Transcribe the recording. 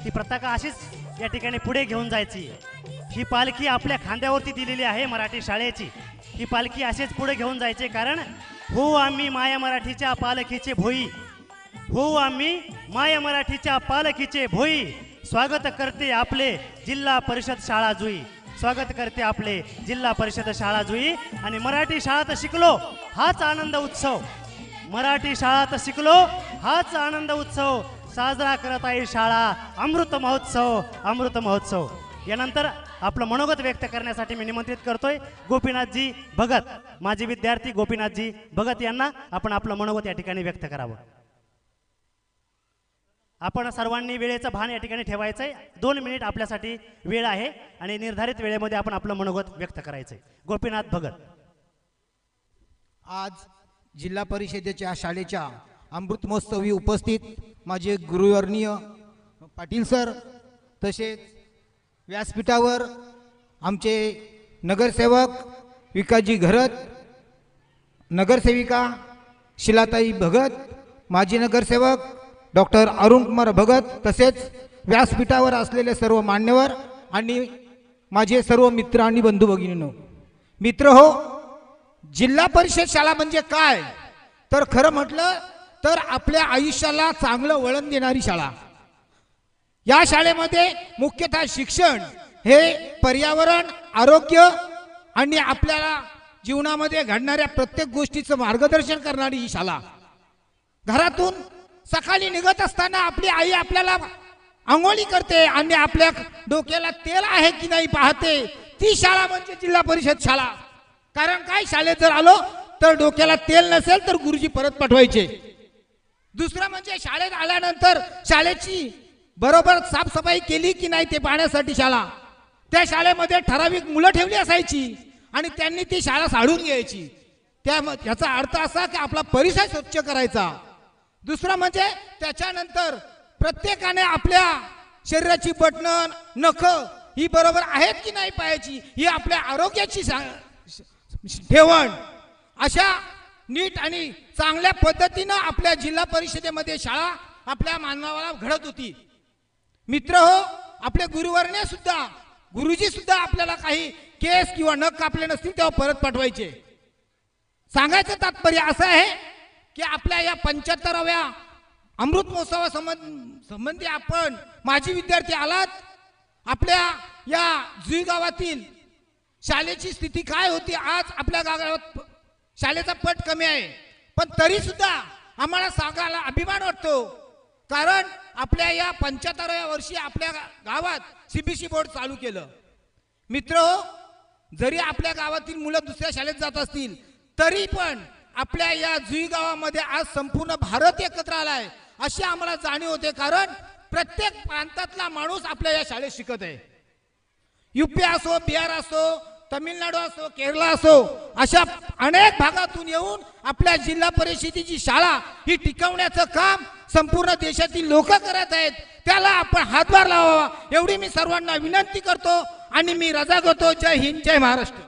ती पताका अशीच या ठिकाणी पुढे घेऊन जायची. ही पालखी आपल्या खांद्यावरती दिलेली आहे मराठी शाळेची. ही पालखी असेच पुढे घेऊन जायचे, कारण हो आम्ही माया मराठीच्या पालखीचे भोई, हो आम्ही माया मराठीच्या पालखीचे भोई, स्वागत करते आपले जिल्हा परिषद शाळा जुई, स्वागत करते आपले जिल्हा परिषद शाळा जुई. आणि मराठी शाळात शिकलो हाच आनंद उत्सव, मराठी शाळात शिकलो हाच आनंद उत्सव, साजरा करत आहे शाळा अमृत महोत्सव, अमृत महोत्सव. यानंतर आपलं मनोगत व्यक्त करण्यासाठी मी निमंत्रित करतोय गोपीनाथजी भगत, माजी विद्यार्थी गोपीनाथजी भगत यांना. आपण आपलं मनोगत या ठिकाणी व्यक्त करावं. आपण सर्वांनी वेळेचं भान या ठिकाणी ठेवायचं आहे. 2 मिनिट आपल्यासाठी वेळ आहे आणि निर्धारित वेळेमध्ये आपण आपलं मनोगत व्यक्त करायचं आहे. गोपीनाथ भगत. आज जिल्हा परिषदेच्या शाळेच्या अमृत महोत्सवी उपस्थित माझे गुरुवर्णीय पाटील सर, तसेच व्यासपीठावर आमचे नगरसेवक विकासजी घरत, नगरसेविका शिलाताई भगत, माजी नगरसेवक डॉक्टर अरुण कुमार भगत, तसेच व्यासपीठावर असलेले सर्व मान्यवर आणि माझे सर्व मित्र आणि बंधू भगिनींनो. मित्र हो, जिल्हा परिषद शाळा म्हणजे काय, तर खरं म्हटलं तर आपल्या आयुष्याला चांगलं वळण देणारी शाळा. या शाळेमध्ये मुख्यतः शिक्षण हे पर्यावरण, आरोग्य आणि आपल्याला जीवनामध्ये घडणाऱ्या प्रत्येक गोष्टीचं मार्गदर्शन करणारी ही शाळा. घरातून सकाळी निघत असताना आपली आई आपल्याला आंघोळी करते आणि आपल्या डोक्याला तेल आहे की नाही पाहते. ती शाळा म्हणजे जिल्हा परिषद शाळा. कारण काय, शाळेत जर आलो तर डोक्याला तेल नसेल तर गुरुजी परत पाठवायचे. दुसरं म्हणजे शाळेत आल्यानंतर शाळेची बरोबर साफसफाई केली की नाही ते पाहण्यासाठी शाळा. त्या शाळेमध्ये ठराविक मुलं ठेवली असायची आणि त्यांनी ती शाळा साडून घ्यायची. याचा अर्थ असा की आपला परिसर स्वच्छ करायचा. दुसरं म्हणजे त्याच्यानंतर प्रत्येकाने आपल्या शरीराची बटणं, नख ही बरोबर आहेत की नाही पाहायची. ही आपल्या आरोग्याची ठेवण. अशा नीट आणि चांगल्या पद्धतीनं आपल्या जिल्हा परिषदेमध्ये शाळा आपल्या मानवाला घडत होती. मित्र हो, आपले गुरुवर्य सुद्धा, गुरुजी सुद्धा आपल्याला काही केस किंवा नख कापले नसतील तेव्हा परत पाठवायचे. सांगायचं तात्पर्य असं आहे की आपल्या या 75व्या अमृत महोत्सवासंबंधी आपण माजी विद्यार्थी आलात. आपल्या या जुई गावातील शाळेची स्थिती काय होती, आज आपल्या गावात शाळेचा पट कमी आहे, पण तरी सुद्धा आम्हाला सांगायला अभिमान वाटतो. कारण आपल्या या 75व्या वर्षी आपल्या गावात सीबीएसई बोर्ड चालू केलं. मित्र हो, जरी आपल्या गावातील मुलं दुसऱ्या शाळेत जात असतील तरी पण आपल्या या जुई गावामध्ये आज संपूर्ण भारत एकत्र आलाय अशी आम्हाला जाणीव होते. कारण प्रत्येक प्रांतातला माणूस आपल्या या शाळेत शिकत आहे. यूपी असो, बिहार असो, तमिळनाडू असो, केरळ असो, अशा अनेक भागातून येऊन आपल्या जिल्हा परिषदेची शाळा ही टिकवण्याचं काम संपूर्ण देशातील लोक करत आहेत. त्याला आपण हातभार लावावा एवढी मी सर्वांना विनंती करतो आणि मी रजा घेतो. जय हिंद, जय महाराष्ट्र.